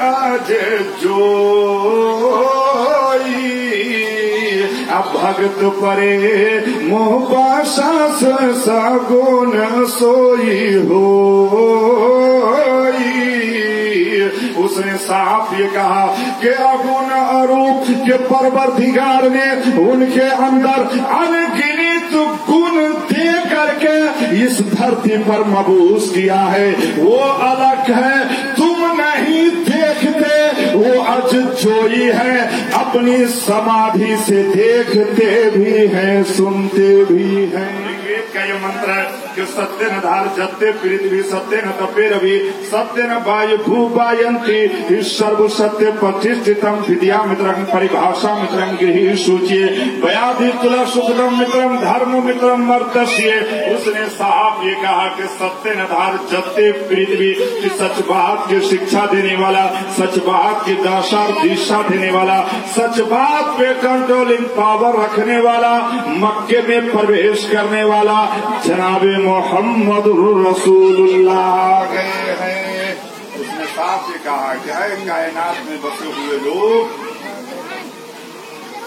आज जोई अब भगत परे मोह पाशा सगुन सोई हो। उसने साफ ये कहा कि अगुण अरूप के परवरदिगार ने उनके अंदर अनगिनत गुण दे करके इस धरती पर मबूस किया है। वो अलग है, तुम नहीं देखते, वो अज जोई है, अपनी समाधि से देखते भी हैं, सुनते भी हैं। ऋग्वेद का ये मंत्र है कि सत्य न धार जत्ते पृथ्वी सत्य न तपे रवि सत्य न वायु भूवायंती सर्व सत्य प्रतिष्ठितम विद्या मित्रम परिभाषा मित्रम गृही सूचिये व्याधि तुला सुखदम मित्रम धर्म मित्रम मर्तस्ये। उसने साफ ये कहा कि सत्य न धार जत्ते पृथ्वी की सच बात की शिक्षा देने वाला, सच बात की दिशा देने वाला, सच बात पे कंट्रोलिंग पावर रखने वाला, मक्के में प्रवेश करने वाला जनाबे मोहम्मद रसूलुल्लाह गए हैं। उसने साफ ये कहा कि है कायनात में बसे हुए लोग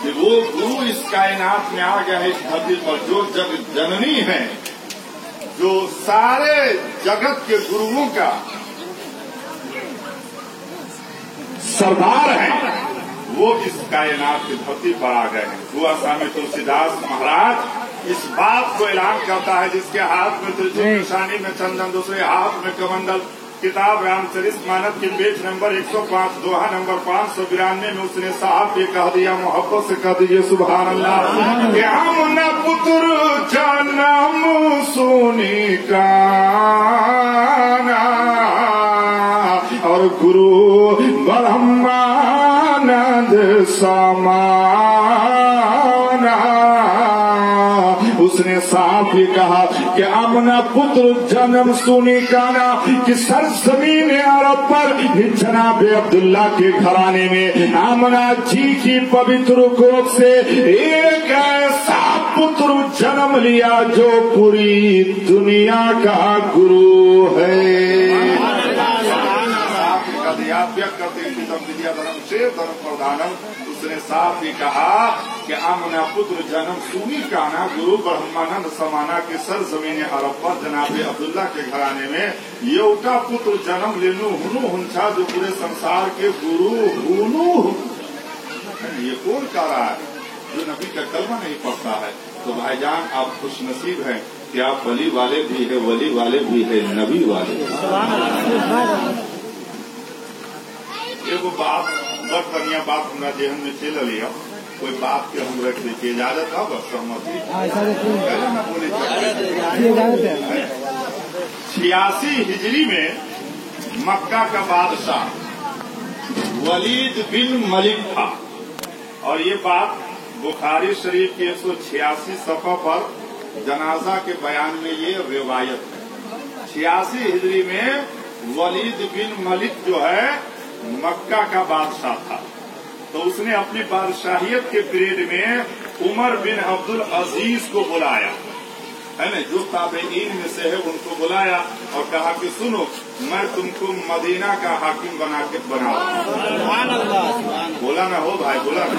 कि वो गुरु इस कायनात में आ गया है, इस धरती पर जो जग जननी है, जो सारे जगत के गुरुओं का सरदार है, वो इस कायनात की धरती पर आ गए हैं। हुआ स्वामी तुलसीदास महाराज इस बात को ऐलान करता है, जिसके हाथ में त्रिशूल, निशानी में चंदन, दूसरे हाथ में कमंडल, किताब रामचरित मानस की पेज नंबर 105 दोहा नंबर 592 में उसने साहब ये कह दिया, मोहब्बत से कह दीजिए सुभान अल्लाह, कि हम न पुत्र जन्म सुनी काना और गुरु ब्रह्मानंद समाना। उसने साफ ही कहा कि आमना पुत्र जन्म सुनी काना कि सरजमीन अरब पर जनाब अब्दुल्ला के घराने में आमना जी की पवित्र गोद से एक ऐसा पुत्र जन्म लिया जो पूरी दुनिया का गुरु है। विद्या धर्म से धर्म प्रधानम। उसने साफ ही कहा कि आमना पुत्र जन्म सुनी काना गुरु ब्रह्मानंद समाना के सर जमीन अरब पर जनाबे अब्दुल्ला के घराने में येउटा पुत्र जन्म लेनु हुनु हुंछा जो पूरे संसार के गुरु हुनु। ये कौन कह रहा है? जो नबी का कलमा नहीं पढ़ता है। तो भाईजान आप खुश नसीब हैं कि आप वली वाले भी है, वली वाले भी है, नबी वाले। एगो बात बड़ बढ़िया बात हमरा जेहन में चल लिया, कोई बात के हम रख दी इजाजत है, बस सहमति 86 हिजरी में मक्का का बादशाह वलीद बिन मलिक था। और ये बात बुखारी शरीफ के 186 सफ़ा पर जनाजा के बयान में ये रिवायत है। 86 हिजरी में वलीद बिन मलिक जो है मक्का का बादशाह था। तो उसने अपनी बादशाहियत के पीरियड में उमर बिन अब्दुल अजीज को बुलाया, है ना, जो ताबेईन में से है उनको बुलाया और कहा कि सुनो, मैं तुमको मदीना का हाकिम बना बोला ना हो भाई, बोला ना,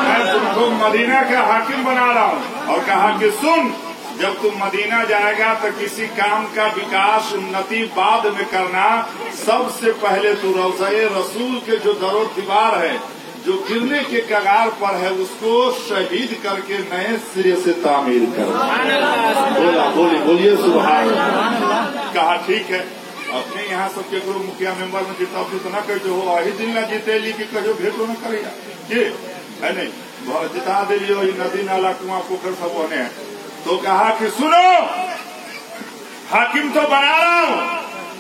मैं तुमको मदीना का हाकिम बना रहा हूँ। और कहा कि सुन, जब तुम मदीना जाएगा तो किसी काम का विकास उन्नति बाद में करना, सबसे पहले तू रौज़े रसूल के जो दरो दीवार है जो गिरने के कगार पर है उसको शहीद करके नए सिरे से तामीर कर। बोलिए सुभान। कहा ठीक है। अपने यहाँ सब के गुरु मुखिया मेंबर में जितना तो न कर जो हो ही दिन न जीते ली कि कहो भेटो न करेगा ये है नहीं, जिता दे नदी नाला कुआं पोखर सब होने। तो कहा कि सुनो, हाकिम तो बना रहा हूँ,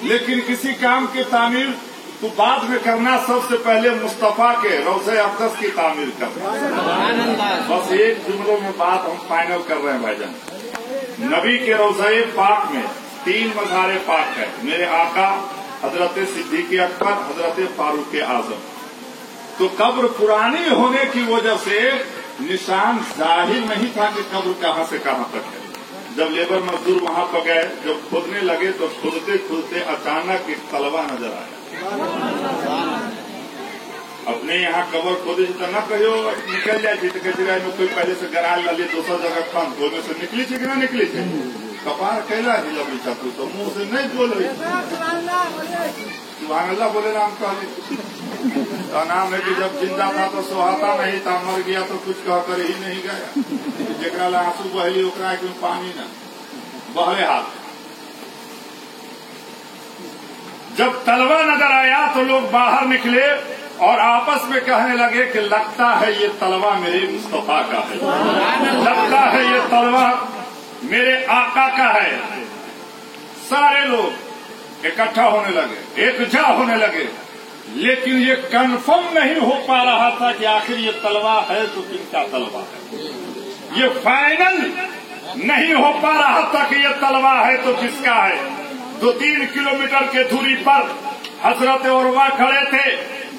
लेकिन किसी काम की तामीर तो बाद में करना, सबसे पहले मुस्तफा के रौज़े अक़दस की तामीर करना। बस एक जुमलों में बात हम फाइनल कर रहे हैं भाईजान। नबी के रौज़े पाक में 3 मज़ारे पाक है। मेरे आका हजरत सिद्दीक़ अकबर, हजरत फारूक आज़म। तो कब्र पुरानी होने की वजह से निशान जाहिर नहीं था कि कब्र कहाँ से कहाँ तक है। जब लेबर मजदूर वहाँ पर गए, जब खोदने लगे तो खोदते खोदते अचानक एक तलवा नजर आया। नहीं यहाँ कबर खोदे तो न कहियो निकल जाए तो कहते कोई पहले से गरा ला दोसर जगह खन खोदे से निकली कि ना निकली कपार कैला हिलबी छू तो मुंह से नहीं बोल सुभान अल्लाह बोले राम कहले नाम है कि जब जिंदा था तो सोहाता नहीं था, मर गया तो कुछ कह कर ही नहीं गया। जेकरा ला आंसू बहली ओकरा क्यों पानी न बहले हाथ। जब तलवा नजर आया तो लोग बाहर निकले और आपस में कहने लगे कि लगता है ये तलवा मेरे मुस्तफा का है, लगता है ये तलवा मेरे आका का है। सारे लोग इकट्ठा होने लगे, एकजा होने लगे, लेकिन ये कंफर्म नहीं हो पा रहा था कि आखिर ये तलवा है तो किसका तलवा है। ये फाइनल नहीं हो पा रहा था कि ये तलवा है तो किसका है। 2-3 किलोमीटर के दूरी पर हजरत उर्वा खड़े थे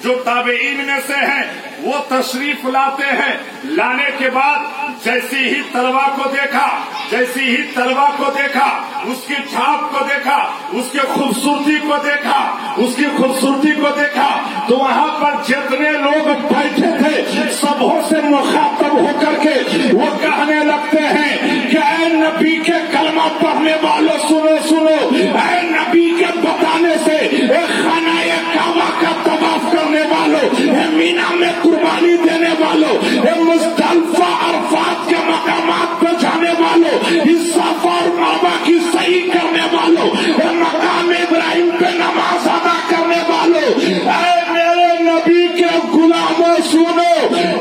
जो ताबेईन में से हैं। वो तशरीफ लाते हैं, लाने के बाद जैसी ही तलवा को देखा, जैसी ही तलवा को देखा, उसकी छाप को देखा, उसके खूबसूरती को देखा, उसकी खूबसूरती को देखा तो वहाँ पर जितने लोग बैठे थे सबों से मुखातब होकर के वो कहने लगते हैं कि ऐ नबी के कलमा पढ़ने वालों सुनो सुनो, ऐ नबी के बताने से खाना काबा का तवाफ करने वालों, मीना में कुर्बानी देने वालों, मुज़दलिफ़ा अरफात के मकामात पर जाने वालों, इस सफा और मरवा की सही करने वालों, मकाम इब्राहिम पे नमाज अदा करने वालों, ऐ मेरे नबी के गुलामों सुनो,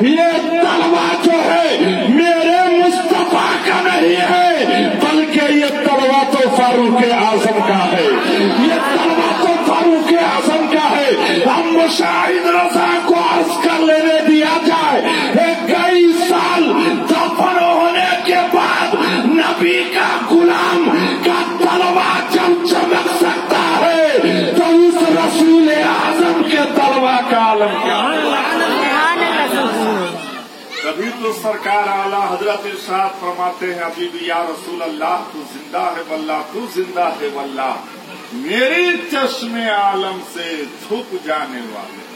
ये तलवा जो है मेरे मुस्तफा का नहीं है, बल्कि ये तलवा तो फारूक आजम का है, ये तलवा तो फारूक आजम का है। हम मुशाहिद रजा को अर्ज कर लेने दिया जाए, कई साल दफन होने के बाद नबी का गुलाम का तलवा जब चमक सकता है तो उस रसूल आजम के तलवा का आलम क्या। कभी तो सरकार आला हजरत इरशाद फरमाते हैं, अभी भी या रसूल अल्लाह तू जिंदा है वल्लाह, तू जिंदा है वल्लाह, मेरे चश्मे आलम से झुक जाने वाले।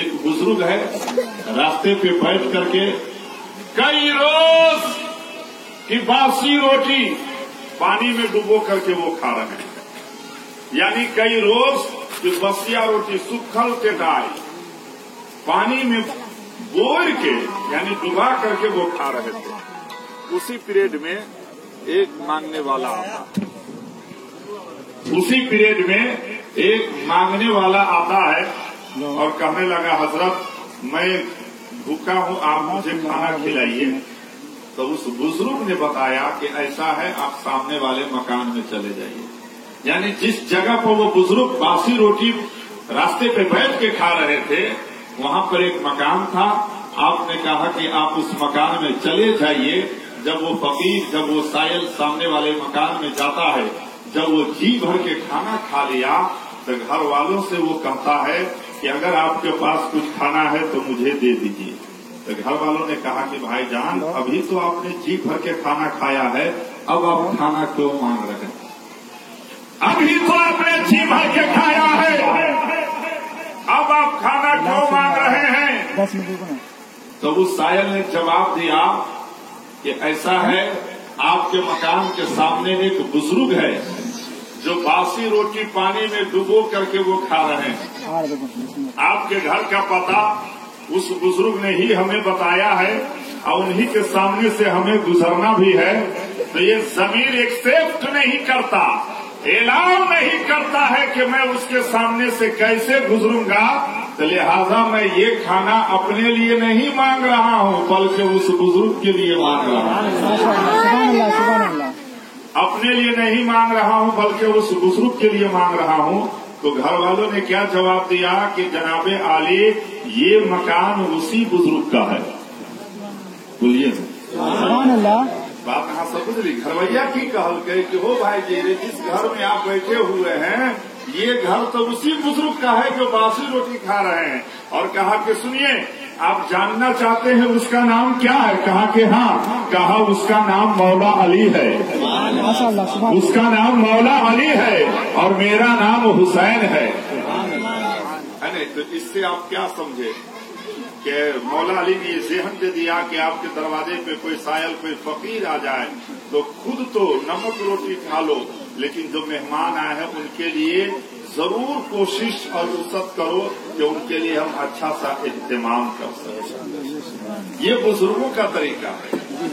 एक बुजुर्ग है, रास्ते पे बैठ करके कई रोज की बासी रोटी पानी में डुबो करके वो खा रहे हैं, यानी कई रोज की बसिया रोटी सूखल के डाल पानी में बोर के यानी डुबा करके वो खा रहे थे। उसी पीरियड में एक मांगने वाला आता, उसी पीरियड में एक मांगने वाला आता है और कहने लगा हजरत मैं भूखा हूँ, आप मुझे खाना खिलाइए। तो उस बुजुर्ग ने बताया कि ऐसा है आप सामने वाले मकान में चले जाइए, यानी जिस जगह पर वो बुजुर्ग बासी रोटी रास्ते पे बैठ के खा रहे थे वहाँ पर एक मकान था। आपने कहा कि आप उस मकान में चले जाइए। जब वो फकीर, जब वो सायल सामने वाले मकान में जाता है, जब वो जी भर के खाना खा लिया तो घर वालों से वो कहता है कि अगर आपके पास कुछ खाना है तो मुझे दे दीजिए। तो घर वालों ने कहा कि भाईजान अभी तो आपने जी भर के खाना खाया है, अब आप खाना क्यों मांग रहे हैं? अभी तो आपने जी भर के खाया है, अब आप खाना क्यों मांग रहे हैं? तो उस सायल ने जवाब दिया कि ऐसा है, आपके मकान के सामने एक बुजुर्ग है जो बासी रोटी पानी में डुबो करके वो खा रहे हैं। आपके घर का पता उस बुजुर्ग ने ही हमें बताया है और उन्हीं के सामने से हमें गुजरना भी है। तो ये जमीर एक्सेप्ट नहीं करता, ऐलान नहीं करता है कि मैं उसके सामने से कैसे गुजरूंगा। तो लिहाजा मैं ये खाना अपने लिए नहीं मांग रहा हूँ बल्कि उस बुजुर्ग के लिए मांग रहा हूँ। अपने लिए नहीं मांग रहा हूँ बल्कि उस बुजुर्ग के लिए मांग रहा हूँ। तो घर वालों ने क्या जवाब दिया कि जनाबे आली ये मकान उसी बुजुर्ग का है। बोलिए बात कहाँ समझ ली। घरवैया की कहल गई कि हो भाई जी जिस घर में आप बैठे हुए हैं ये घर तो उसी बुजुर्ग का है जो बासी रोटी खा रहे हैं। और कहा कि सुनिए आप जानना चाहते हैं उसका नाम क्या है? कहा कि हाँ। कहा उसका नाम मौला अली है, उसका नाम मौला अली है और मेरा नाम हुसैन है। नहीं तो इससे आप क्या समझे? کہ مولا علی نے یہ ذہن دے دیا کہ آپ کے دروازے پہ کوئی سائل کوئی فقیر آ جائے تو خود تو نمک روٹی کھا لو، لیکن جو مہمان آئے ہیں ان کے لیے ضرور کوشش اور وسعت کرو کہ ان کے لیے ہم اچھا سا اہتمام کر سکیں۔ یہ بزرگوں کا طریقہ ہے۔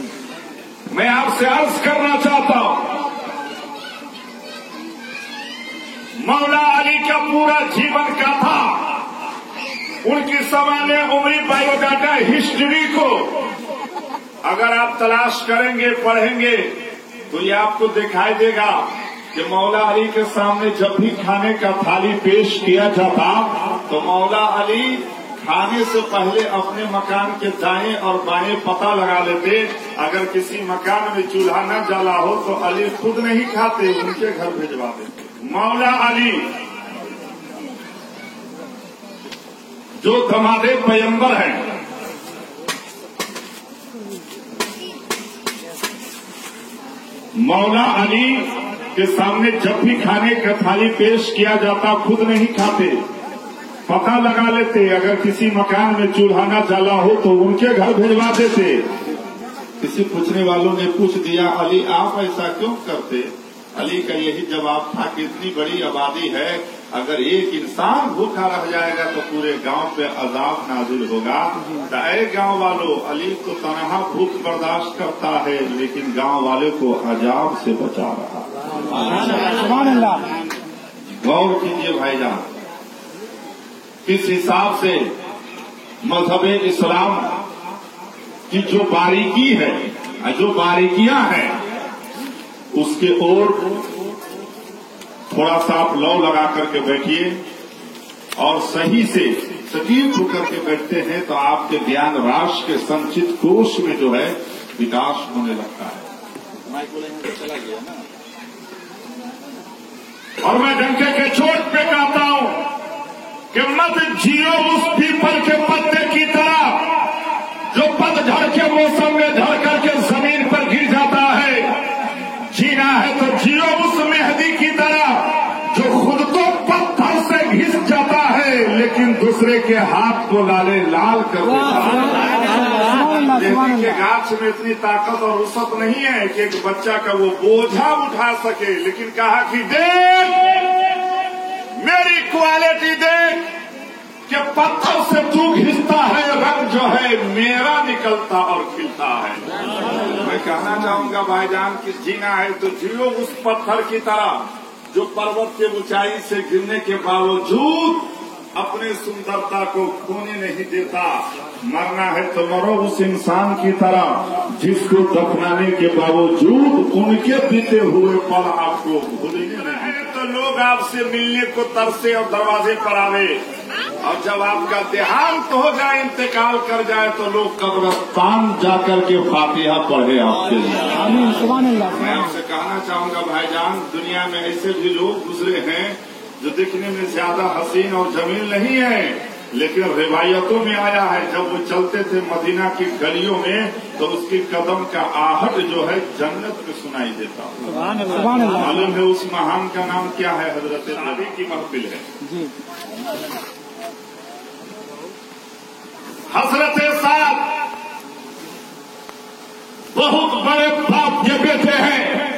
میں آپ سے عرض کرنا چاہتا ہوں، مولا علی کا پورا جیون کا تھا، ان کی سوانح عمری بایو ڈاٹا ہسٹری کو اگر آپ تلاش کریں گے پڑھیں گے تو یہ آپ کو دکھائی دے گا کہ مولا علی کے سامنے جب بھی کھانے کا تھالی پیش کیا جاتا تو مولا علی کھانے سے پہلے اپنے مکان کے دائیں اور بائیں پتہ لگا لیتے۔ اگر کسی مکان میں چولہا نہ جلا ہو تو علی خود نہیں کھاتے، ان کے گھر بھجوا دیتے۔ مولا علی جو دماد پیغمبر ہیں، مولا علی کے سامنے جب بھی کھانے کا تھالی پیش کیا جاتا خود نہیں کھاتے، پتہ لگا لیتے۔ اگر کسی مکان میں چولہا نہ جلا ہو تو ان کے گھر بھجوا دیتے۔ کسی پوچھنے والوں نے پوچھ دیا علی آپ ایسا کیوں کرتے؟ علی کا یہی جواب تھا کہ اتنی بڑی آبادی ہے، اگر ایک انسان بھوکا رہ جائے گا تو پورے گاؤں پہ عذاب نازل ہوگا۔ تو اے گاؤں والوں، علی تو تنہا بھوک برداشت کرتا ہے لیکن گاؤں والے کو عذاب سے بچا رہا۔ سبحان اللہ۔ غور کیجیے بھائی جان، کس حساب سے مذہب اسلام کی جو باریکی ہے، جو باریکیاں ہیں، اس کے اور تھوڑا سا آپ لو لگا کر کے بیٹھیے اور صحیح سے سٹیک ہو کر کے بیٹھتے ہیں تو آپ کے گیان راش کے سنچت کوش میں جو ہے وکاس ہونے لگتا ہے۔ اور میں ڈنکے کے چوٹ پہ کہتا ہوں کہ مت جیو اس پیپل کے پتے کی طرح جو پت جھڑ کے موسم میں جھڑ کر کے زمین پر گر جاتا ہے۔ جینا ہے تو جیو اس مہدی کی طرح جو خود تو پتھر سے گھس جاتا ہے لیکن دوسرے کے ہاتھ کو لالے لال کر دیتا ہے۔ مہدی کے گاچھ میں اتنی طاقت اور وسعت نہیں ہے کہ ایک بچہ کا وہ بوجھا اٹھا سکے، لیکن کہا کہ دیکھ میری کوالٹی دیکھ کہ پتھر سے تو گھستا ہے، رنگ جو ہے میرا نکلتا اور کھلتا ہے۔ میں کہنا چاہوں گا بھائی جان کہ جینا ہے تو جیو اس پتھر کی طرح جو پروت کے اونچائی سے گرنے کے باوجود اپنے سندرتا کو کھونے نہیں دیتا۔ مرنا ہے تو مرو اس انسان کی طرح جس کو دفنانے کے باوجود ان کے بیتے ہوئے پل آپ کو بھولنے نہیں۔ تو لوگ آپ سے ملنے کو ترسے اور دروازے پر آوے، اور جب آپ کا دیہانت ہو جائے، انتقال کر جائے تو لوگ قبرستان جا کر کے فاتحہ پڑھے آپ کے لیے۔ آمین سبحان اللہ۔ میں آپ سے کہنا چاہوں گا بھائی جان، دنیا میں ایسے بھی لوگ گزرے ہیں جو دیکھنے میں زیادہ حسین اور جمیل نہیں ہے، لیکن روایتوں میں آیا ہے جب وہ چلتے تھے مدینہ کی گلیوں میں تو اس کی قدم کا آہٹ جو ہے جنت میں سنائی دیتا۔ سبحان اللہ۔ معلوم ہے اس مہان کا نام کیا ہے؟ حضرت علی کی محفل ہے۔ جی حضرت سعد بہت بڑے باپ کے بیٹے ہیں۔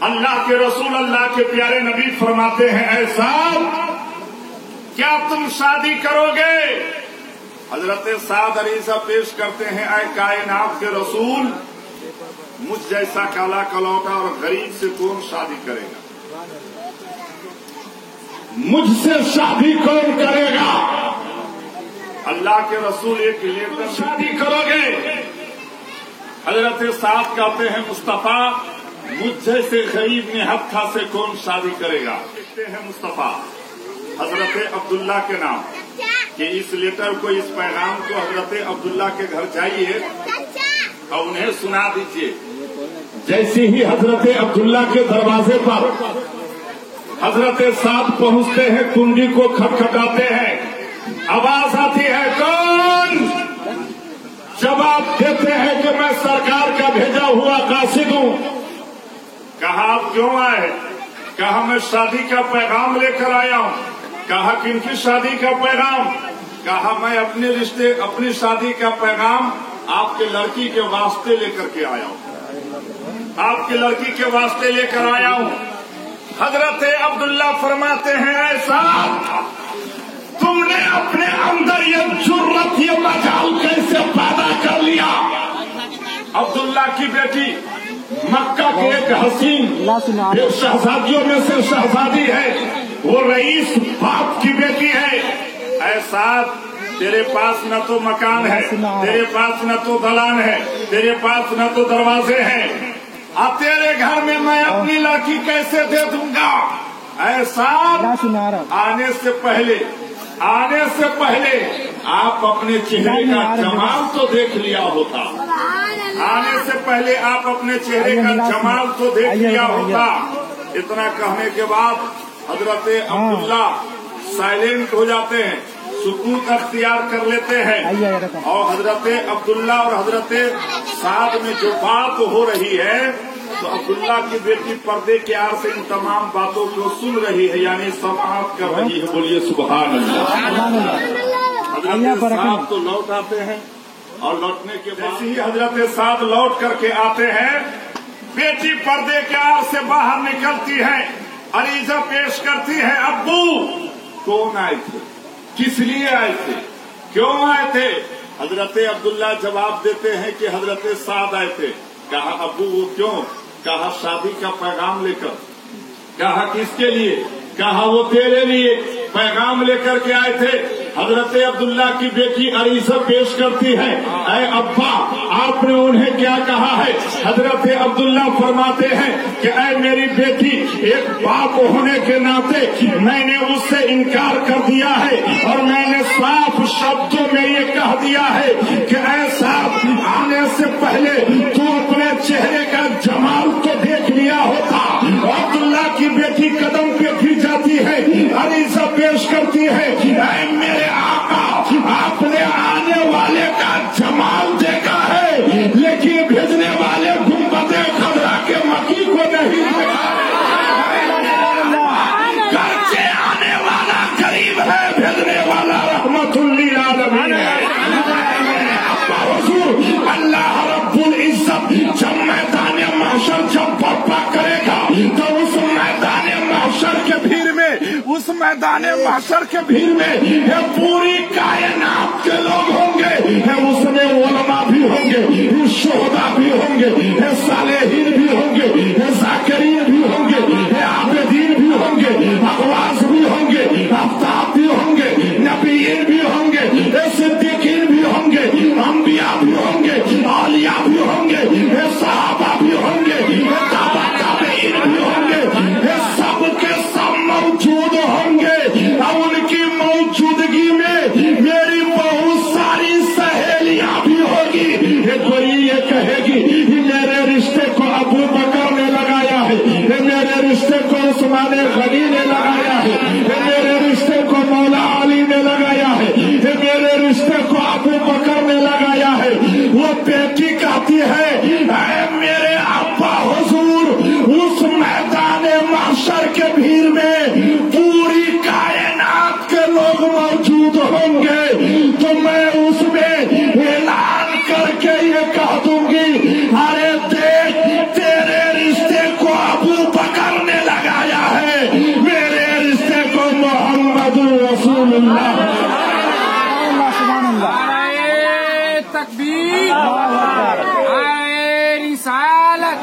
اللہ کے رسول اللہ کے پیارے نبی فرماتے ہیں اے سعد کیا تم شادی کرو گے؟ حضرت سعد عریضہ پیش کرتے ہیں اے کائنات کے رسول، مجھ جیسا کالا کلوٹا اور غریب سے کون شادی کرے گا؟ مجھ سے شادی کون کرے گا؟ اللہ کے رسول ایک لیٹر شادی کرو گے؟ حضرت سعد کہتے ہیں مصطفیٰ مجھ جیسے غریب نہتھا سے کون شادی کرے گا؟ لکھتے ہیں مصطفیٰ حضرت عبداللہ کے نام کہ اس لیٹر کو، اس پیغام کو حضرت عبداللہ کے گھر جائیے اور انہیں سنا دیجیے۔ جیسے ہی حضرت عبداللہ کے دروازے پر حضرت سعد پہنچتے ہیں، کنڈی کو کھٹکھٹاتے ہیں، آواز آتی ہے کون؟ جواب دیتے ہیں کہ میں سرکار کا بھیجا ہوا قاصد ہوں۔ کہا آپ کیوں آئے؟ کہا میں شادی کا پیغام لے کر آیا ہوں۔ کہا کن کی شادی کا پیغام؟ कहा मैं अपनी शादी का पैगाम आपके लड़की के वास्ते लेकर के आया हूँ, आपकी लड़की के वास्ते लेकर आया हूँ। हजरत अब्दुल्ला फरमाते हैं ऐसा तुमने अपने अंदर ये जुर्रत ये मजाल कैसे पैदा कर लिया? अब्दुल्ला की बेटी मक्का के एक हसीन शहजादियों में से शहजादी है, वो रईस बाप की बेटी है। ऐसा तेरे पास न तो मकान है, तेरे पास न तो दलान है, तेरे पास न तो दरवाजे हैं, अब तेरे घर में मैं अपनी लड़की कैसे दे दूंगा? ऐसा आने से पहले आप अपने चेहरे का जमाल तो देख लिया होता, आने से पहले आप अपने चेहरे का जमाल तो देख लिया होता। इतना कहने के बाद हजरत अब्दुल्ला साइलेंट हो जाते हैं, सुकून अख्तियार कर लेते हैं। और हजरत अब्दुल्ला और हजरत साद में जो बात हो रही है तो अब्दुल्ला की बेटी पर्दे के आड़ से इन तमाम बातों को सुन रही है, यानी समाप्त कर रही है। बोलिए सुभान अल्लाह। हजरत साद तो लौट आते हैं और लौटने के बाद ही हजरत साद लौट करके आते हैं, बेटी पर्दे के आड़ से बाहर निकलती है, अरीजा पेश करती है, अब्बू कौन आए थे, किस लिए आए थे, क्यों आए थे? हजरत अब्दुल्ला जवाब देते हैं कि हजरत साद आए थे। कहा अब्बू वो क्यों? कहा शादी का पैगाम लेकर। कहा किसके लिए? कहा वो तेरे लिए पैगाम लेकर के आए थे। हजरत अब्दुल्ला की बेटी अरीसा पेश करती है, ऐ अब्बा आपने उन्हें क्या कहा है? हजरत अब्दुल्ला फरमाते हैं कि ऐ मेरी बेटी, एक बाप होने के नाते मैंने उससे इनकार कर दिया है और मैंने साफ शब्दों में ये कह दिया है कि ऐ साहब आने से पहले तू अपने चेहरे का जमाल तो देख लिया होता। अब्दुल्ला की बेटी कदम पे गिर जाती है, अरीसा पेश करती है, ऐ मेरे आका आपने आने वाले का जमाल देखा है लेकिन भेजने वाले गुंबदे खबरा के मकी को नहीं देखा। घर से आने वाला करीब है, भेजने वाला रहमतुल्लिल आलमीन है। अल्लाह रब्बुल इज्जत जब मैदान महशर जब बर्पा करेगा तो उस मैदान महशर के भीड़ में, उस मैदान महशर के भीड़ में ये पूरी कायनात के लोग होंगे, उसमें उलमा भी होंगे, शोहदा भी होंगे, सालेहीन भी होंगे, जाकिरीन भी होंगे, आबिदीन भी होंगे, अगवास भी होंगे, आफ्ताब भी होंगे, नबीयीन भी होंगे, सिद्दीकीन भी होंगे, अंबिया भी होंगे, औलिया भी होंगे, सहाबा भी होंगे, ताबईन भी होंगे, सबके सब मौजूद होंगे। और उनकी मौजूदगी में मेरी बहुत सारी सहेलियां भी होगी। कोई ये कहेगी मेरे रिश्ते को अबू बकर ने लगाया है, मेरे रिश्ते को उस्मान गनी ने लगाया है, मेरे रिश्ते को मौला अली ने लगाया है, मेरे रिश्ते को अबू बकर ने लगाया है। वो बेटी कहती है मेरे अब्बा हुजूर उस मैदान महशर के भीड़ में पूरी कायनात के लोग मौजूद होंगे तो मैं उसमें ऐलान करके ये कह दूंगी, अरे देख तेरे रिश्ते को अबू बकर ने लगाया है, मेरे रिश्ते को मोहम्मद रसूलुल्लाह। तकबीर, रिसालत,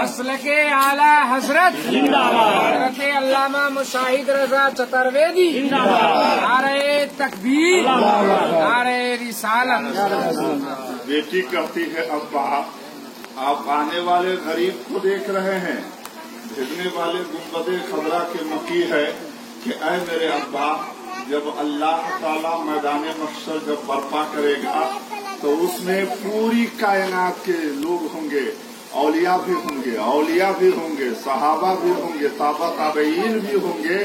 असल के आला हजरत हजरत अल्लामा मुशाहिद रजा चतुर्वेदी, नारे तकबीर, नारे रिसालत। बेटी कहती है अब्बा आप आने वाले गरीब को देख रहे हैं, भेजने वाले गुंबदे खबरा के मकी है कि ऐ मेरे अब्बा जब अल्लाह ताला मैदान महशर जब बर्पा करेगा तो उसमें पूरी कायनात के लोग होंगे, औलिया भी होंगे, औलिया भी होंगे, सहाबा भी होंगे, ताबईन भी होंगे।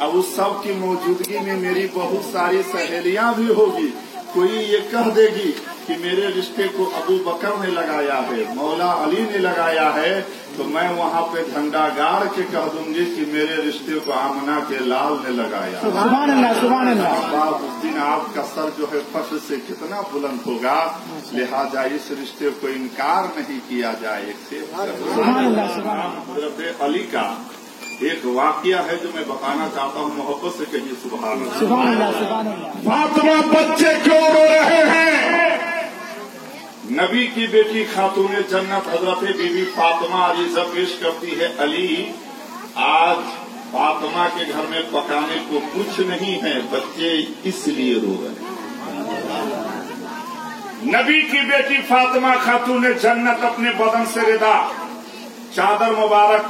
अब उस सब की मौजूदगी में मेरी बहुत सारी सहेलियां भी होगी। कोई ये कह देगी कि मेरे रिश्ते को अबू बकर ने लगाया है, मौला अली ने लगाया है, तो मैं वहाँ पे झंडा गाड़ के कह दूंगी कि मेरे रिश्ते को आमना के लाल ने लगाया। सुभान अल्लाह, सुभान अल्लाह। अब उस दिन आपका सर जो है फख्र से कितना बुलंद होगा, लिहाजा इस रिश्ते को इनकार नहीं किया जाए। सुभान अल्लाह, सुभान अल्लाह। हज़रत अली का एक वाकया है जो मैं बताना चाहता हूँ, मोहब्बत से कहिए सुभान अल्लाह। सुभान अल्लाह, सुभान अल्लाह। फातिमा बच्चे क्यों रो रहे हैं? नबी की बेटी खातूने जन्नत हजरत बीबी फातिमा अरीज़ा पेश करती है, अली आज फातिमा के घर में पकाने को कुछ नहीं है, बच्चे इसलिए रो रहे हैं। नबी की बेटी फातिमा खातूने जन्नत अपने बदन से रिदा चादर मुबारक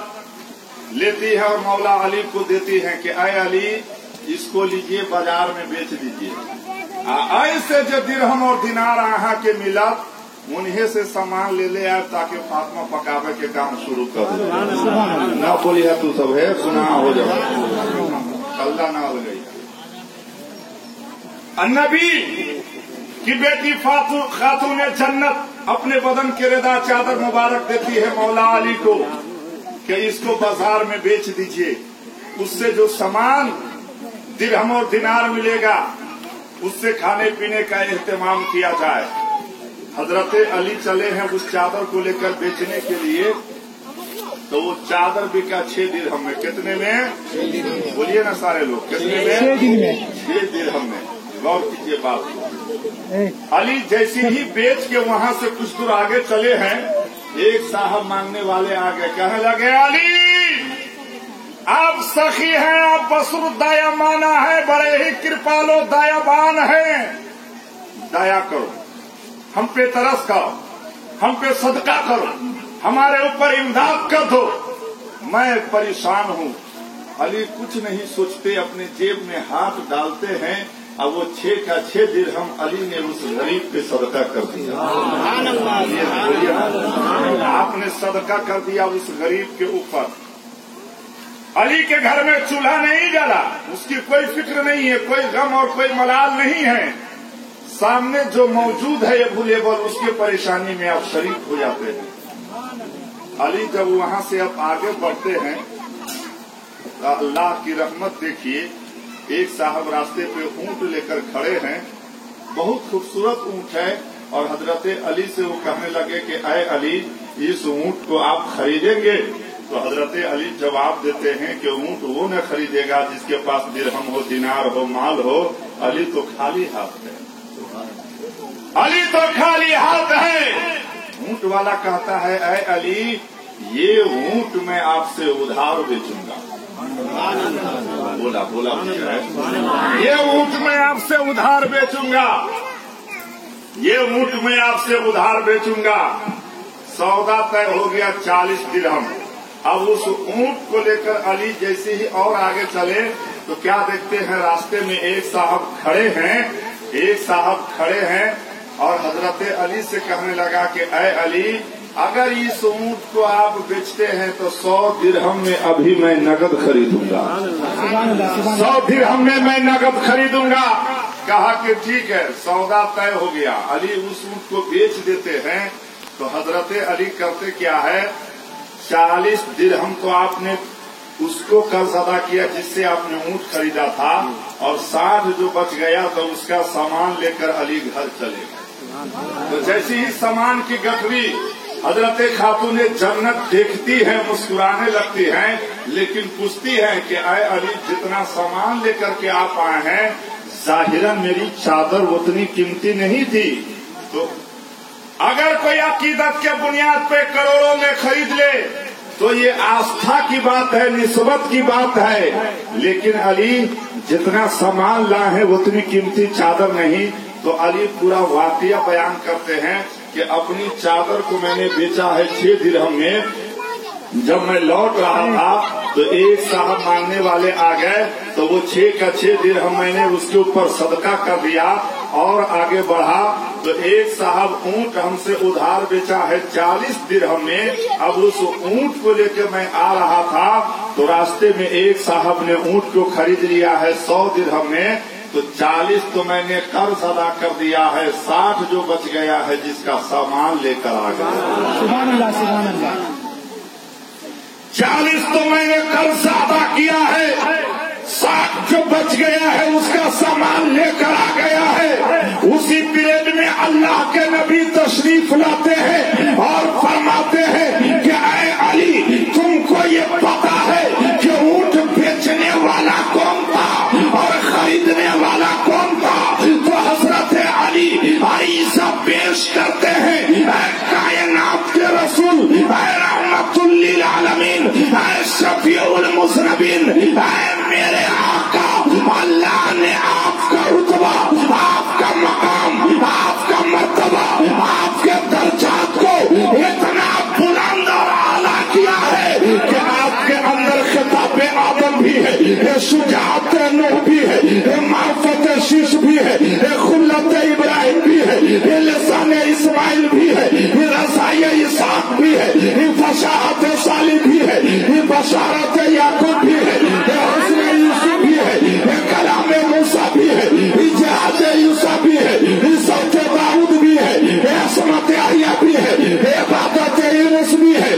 लेती है और मौला अली को देती है कि अय अली इसको लीजिए, बाजार में बेच दीजिए। ऐसे जो दिरहम और दिनार आहा के मिला उन्हें से सामान ले आए ताकि फातिमा पकावे के काम शुरू कर दे। ना बोली है तू सब है सुना हो जाओ, अल्लाह ना हो गई। नबी की बेटी खातून जन्नत अपने बदन के रेदा चादर मुबारक देती है मौला अली को कि इसको बाजार में बेच दीजिए, उससे जो सामान दिरहम और दिनार मिलेगा उससे खाने पीने का एहतमाम किया जाए। हजरत अली चले हैं उस चादर को लेकर बेचने के लिए, तो वो चादर बिका 6 दिरहम में। कितने में? बोलिए ना सारे लोग, कितने में? 6 दिन में। 6 दिरहम में। गौर कीजिए बात को। अली जैसे ही बेच के वहाँ से कुछ दूर आगे चले हैं, एक साहब मांगने वाले आ गए, कहने लगे अली आप सखी हैं, आप बसुर दया माना है, बड़े ही कृपालो दयावान हैं, दया करो, हम पे तरस करो, हम पे सदका करो, हमारे ऊपर इमदाद कर दो, मैं परेशान हूँ। अली कुछ नहीं सोचते, अपने जेब में हाथ डालते हैं और वो 6 का 6 दिरहम अली ने उस गरीब पे सदका कर दिया। आपने सदका कर दिया उस गरीब के ऊपर। अली के घर में चूल्हा नहीं जला, उसकी कोई फिक्र नहीं है, कोई गम और कोई मलाल नहीं है। सामने जो मौजूद है अवेलेबल, उसके परेशानी में आप शरीक हो जाते हैं। अली जब वहां से अब आगे बढ़ते हैं, अल्लाह की रहमत देखिए, एक साहब रास्ते पे ऊंट लेकर खड़े हैं, बहुत खूबसूरत ऊंट है, और हजरत अली से वो कहने लगे कि अय अली इस ऊंट को आप खरीदेंगे? तो हजरत अली जवाब देते हैं कि ऊंट वो न खरीदेगा जिसके पास दिरहम हो, दिनार हो, माल हो। अली तो खाली हाथ है, अली तो खाली हाथ है। ऊंट वाला कहता है अय अली ये ऊंट मैं आपसे उधार बेचूंगा। बोला ये ऊंट मैं आपसे उधार बेचूंगा, ये ऊंट मैं आपसे उधार बेचूंगा। सौदा तय हो गया 40 दिरहम। अब उस ऊंट को लेकर अली जैसे ही और आगे चले तो क्या देखते हैं, रास्ते में एक साहब खड़े हैं और हजरत अली से कहने लगा कि अय अली अगर इस ऊंट को आप बेचते हैं तो 100 दिरहम में अभी मैं नगद खरीदूंगा, 100 दिरहम में मैं नगद खरीदूंगा। कहा कि ठीक है, सौदा तय हो गया। अली उस ऊंट को बेच देते हैं। तो हजरत अली करते क्या है, 40 दिरहम तो आपने उसको कर्ज अदा किया जिससे आपने ऊंट खरीदा था, और 60 जो बच गया तो उसका सामान लेकर अली घर चले गए। तो जैसे ही सामान की गठरी हजरत खातून जन्नत देखती है, मुस्कुराने लगती हैं, लेकिन पूछती है कि अय अली जितना सामान लेकर के आप आए हैं, जाहिरन मेरी चादर उतनी कीमती नहीं थी। तो अगर कोई अकीदत के बुनियाद पे करोड़ों में खरीद ले तो ये आस्था की बात है, निस्बत की बात है, लेकिन अली जितना सामान लाए हैं उतनी कीमती चादर नहीं। तो अली पूरा वाकया बयान करते हैं कि अपनी चादर को मैंने बेचा है 6 दिरहम में। जब मैं लौट रहा था तो एक साहब मांगने वाले आ गए, तो वो 6 का 6 दिरहम मैंने उसके ऊपर सदका कर दिया और आगे बढ़ा। तो एक साहब ऊंट हमसे उधार बेचा है 40 दिरहम में। अब उस ऊंट को लेकर मैं आ रहा था तो रास्ते में एक साहब ने ऊंट को खरीद लिया है 100 दिरहम में। तो 40 तो मैंने कर्ज अदा कर दिया है, 60 जो बच गया है जिसका सामान लेकर आ गया। सुभान अल्लाह, सुभान अल्लाह। 40 तो मैंने कर्ज अदा किया है, 60 जो बच गया है उसका सामान लेकर आ गया है। उसी पीरियड में अल्लाह के नबी तशरीफ लाते हैं और फरमाते हैं कि ऐ अली, तुमको ये पता है कि ऊंट बेचने वाला कौन था और खरीदने वाला कौन था? तो हजरत अली ईसा पेश करते हैं, ऐ कायनात के रसूल, ऐ रहमतुल लिल आलमीन, ऐ शफीउल मुज़नबीन, ऐ मेरे आका, अल्लाह ने आपका रुतबा, आपका मकाम, आपका मर्तबा, आपके दर्जात को इतना बुलंद और आला किया है कि आपके अंदर खिताब आदम भी है, शुजाअत नूह भी है, मार्फत शीश भी है, खुल्लत इब्राहिम भी है, लिसान इस्माइल भी है, रज़ाय इसहाक भी है, फशाहत सालिह भी है, बशारत याकूब भी है, हुस्न यूसुफ भी है, कलाम मूसा भी है, जिहाद यूसुफ भी है, सौत दाऊद भी है, असमत याहया भी है, इबादत यूनुस भी है,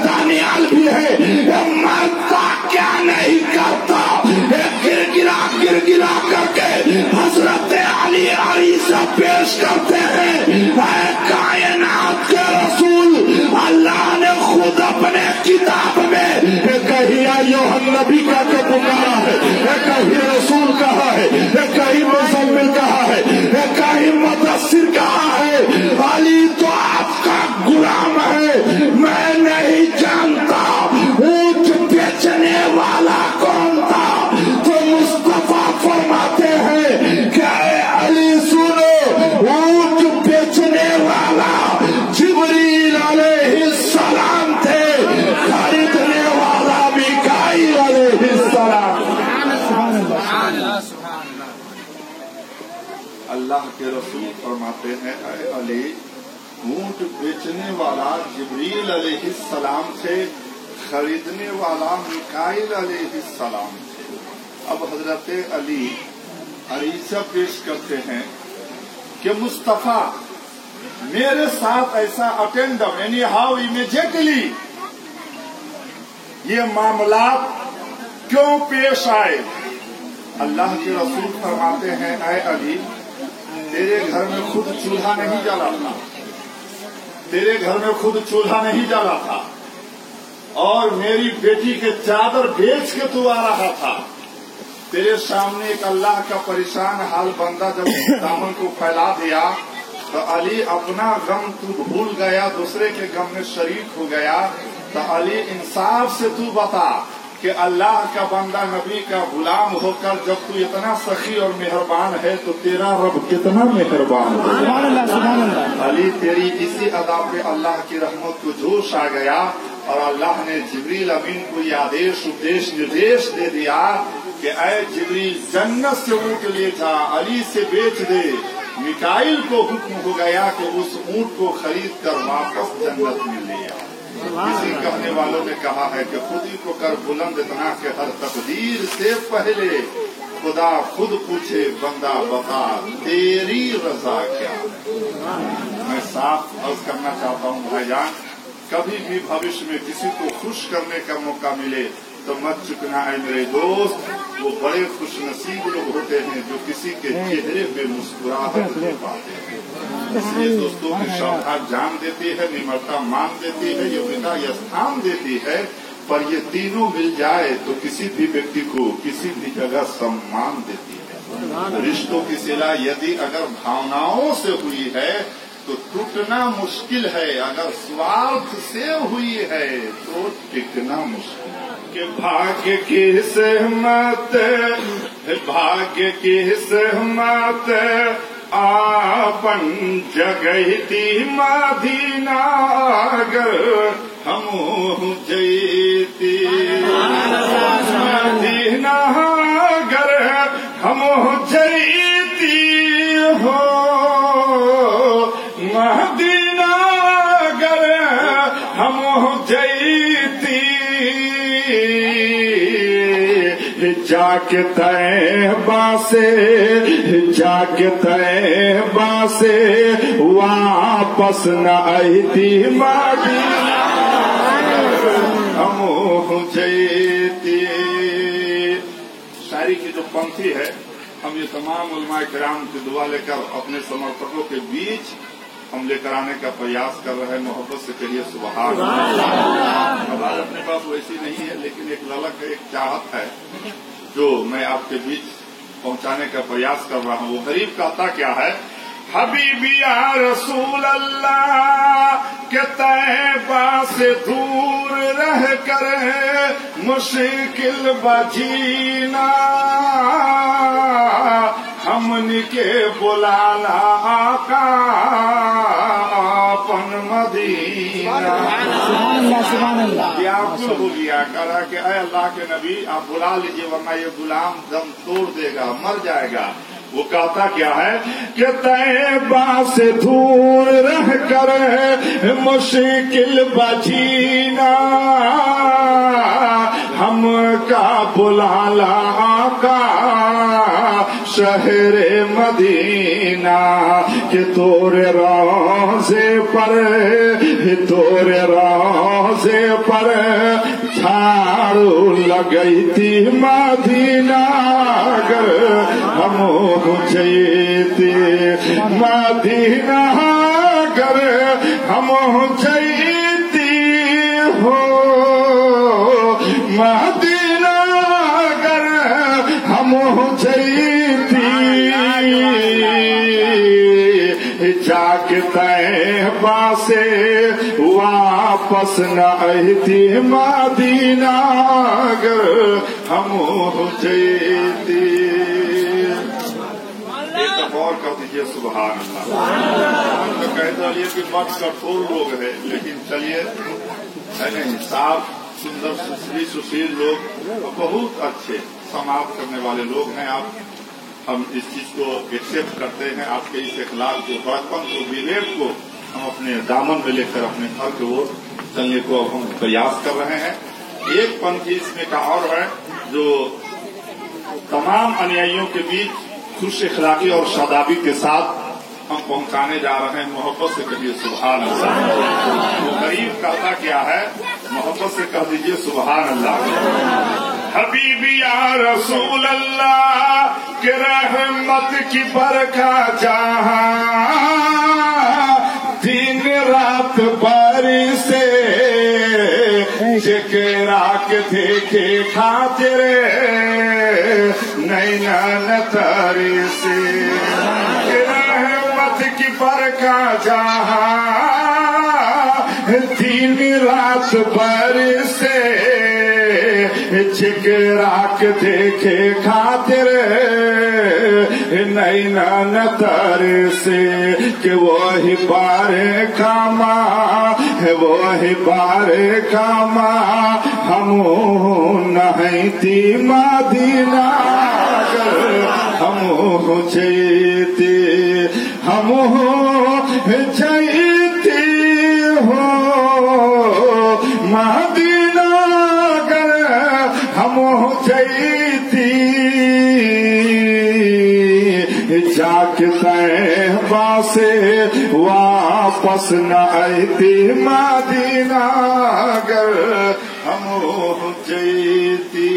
दानियाल भी है। मरता क्या नहीं करता, गिरा करके हजरत अली ईसा पेश करते हैं, कायनात के रसूल, अल्लाह ने खुद अपने किताब में कहीं यूहन्ना नबी का तो पुकारा है, कहीं रसूल कहा है, कहीं मुज़म्मिल कहा है, कहीं मुदस्सिर कहा है। अली तो आपका गुलाम है, मैं नहीं जानता ऊंट बेचने वाला कौन था। तो मुस्तफा फरमाते हैं कि अली सुनो, ऊंट बेचने वाला जिब्रील अलैहिस्सलाम थे, खरीदने वाला मीकाईल अलैहिस्सलाम। अल्लाह के रसूल फरमाते हैं, अली ऊंट बेचने वाला जिब्रील अलैहिस्सलाम थे, खरीदने वाला मीकाईल अलैहिस्सलाम थे। अब हजरत अली अरीसा पेश करते हैं कि मुस्तफा मेरे साथ ऐसा अटेंडम यानी हाउ इमीडिएटली ये मामला क्यों पेश आए? अल्लाह के रसूल फरमाते हैं, ऐ अली, तेरे घर में खुद चूल्हा नहीं जला था, तेरे घर में खुद चूल्हा नहीं जला था, और मेरी बेटी के चादर बेच के तू आ रहा था। तेरे सामने एक अल्लाह का परेशान हाल बंदा जब दामन को फैला दिया तो अली अपना गम तू भूल गया, दूसरे के गम में शरीक हो गया। तो अली इंसाफ से तू बता कि अल्लाह का बंदा नबी का गुलाम होकर जब तू इतना सखी और मेहरबान है तो तेरा रब कितना मेहरबान है। सुभान अल्लाह, सुभान अल्लाह। अली तेरी इसी अदा पे अल्लाह की रहमत को जोश आ गया और अल्लाह ने जिब्रील अमीन को ये आदेश उपदेश निर्देश दे दिया कि ऐ जिब्रील जन्नत से ऊँट ले जा, अली से बेच दे। मिकाइल को हुक्म हो गया कि उस ऊँट को खरीद कर वापस जन्नत में ले आ। किसी कहने वालों ने कहा है कि खुद ही को कर बुलंद इतना कि हर तकदीर से पहले खुदा खुद पूछे बंदा बता तेरी रजा क्या है। मैं साफ अर्ज करना चाहता हूँ भाईजान, कभी भी भविष्य में किसी को खुश करने का मौका मिले तो मत चुकना है मेरे दोस्त। वो बड़े खुशनसीब लोग होते हैं जो किसी के चेहरे पे मुस्कुराहट दे पाते हैं। इसलिए दोस्तों की श्रद्धा जान देती है, निम्रता मान देती है, योग्यता स्थान देती है। पर ये तीनों मिल जाए तो किसी भी व्यक्ति को किसी भी जगह सम्मान देती है। रिश्तों की सिला यदि अगर भावनाओं से हुई है तो टूटना मुश्किल है, अगर स्वार्थ से हुई है तो टिकना मुश्किल है। कि भाग्य की सहमत, भाग्य की सहमत आपन जगहती मदीना अगर हम जयती, मदीना अगर हम जयती हो, मदीना अगर हम जयती, जाके तैबा से वापस न आती मदीना हम जयति। शायरी की जो पंक्ति है, हम ये तमाम उलमाए किराम की दुआ लेकर अपने समर्थकों के बीच हम लेकर आने का प्रयास कर रहे हैं। मोहब्बत से कहिए सुभान अल्लाह। आवाज अपने पास वैसी नहीं है, लेकिन एक ललक है, एक चाहत है जो मैं आपके बीच पहुंचाने का प्रयास कर रहा हूँ। वो गरीब कहता क्या है, हबीबी या रसूल अल्लाह के तैबा से दूर रह कर मुश्किल बजीना, हमन के बुलाला आका अपन मदीना। सुभान अल्लाह। व्याकुल हो गया, कहा कि अय अल्लाह के नबी आप बुला लीजिए वरना ये गुलाम दम तोड़ देगा, मर जाएगा। वो कहता क्या है कि तैबा से दूर रह कर मुश्किल बजीना, हम का बुलाला का शहरे मदीना, कि तोरे रोज़े पर झाड़ू लगई थी मदीना, अगर हम जयते मदीना, अगर हम जयती हो मदीना, अगर हम जयती जाके तैबा से वापस न आती मदीना, अगर हम जयती। एक और कर दीजिए सुभान अल्लाह। तो कहते रहिए कि मत कठोर लोग हैं, लेकिन चलिए है नहीं, साफ सुंदर सुशील लोग, बहुत अच्छे समाप्त करने वाले लोग हैं आप। हम इस चीज को एक्सेप्ट करते हैं, आपके इस इखलाक को, बड़कपन को, विवेक को हम अपने दामन में लेकर अपने घर की ओर चलने को अब हम प्रयास कर रहे हैं। एक पंक्ति इसमें का और है जो तमाम अनुयायियों के बीच खुश इखलाकी और शादाबी के साथ हम पहुंचाने जा रहे हैं। मोहब्बत से कहिए सुभान अल्लाह। वो गरीब कहता क्या है, मोहब्बत से कह दीजिए सुभान अल्लाह। हबीबी या रसूल अल्लाह के रहमत की बरखा जहां दिन रात बारिशे, जेकरा के देखे खातिर नैना नतारी से, रहमत की बरखा जहां दिन रात बारिशे, जेकरा के देखे खातिर नैना नतर से, कि वही बारे कामा है, वही बारे कामा हम नहीं थी मदीना, हम जयते हम जयते हो मदीना, हम जयती जाके तैबा से वापस न आती मदीना, अगर हम जयती।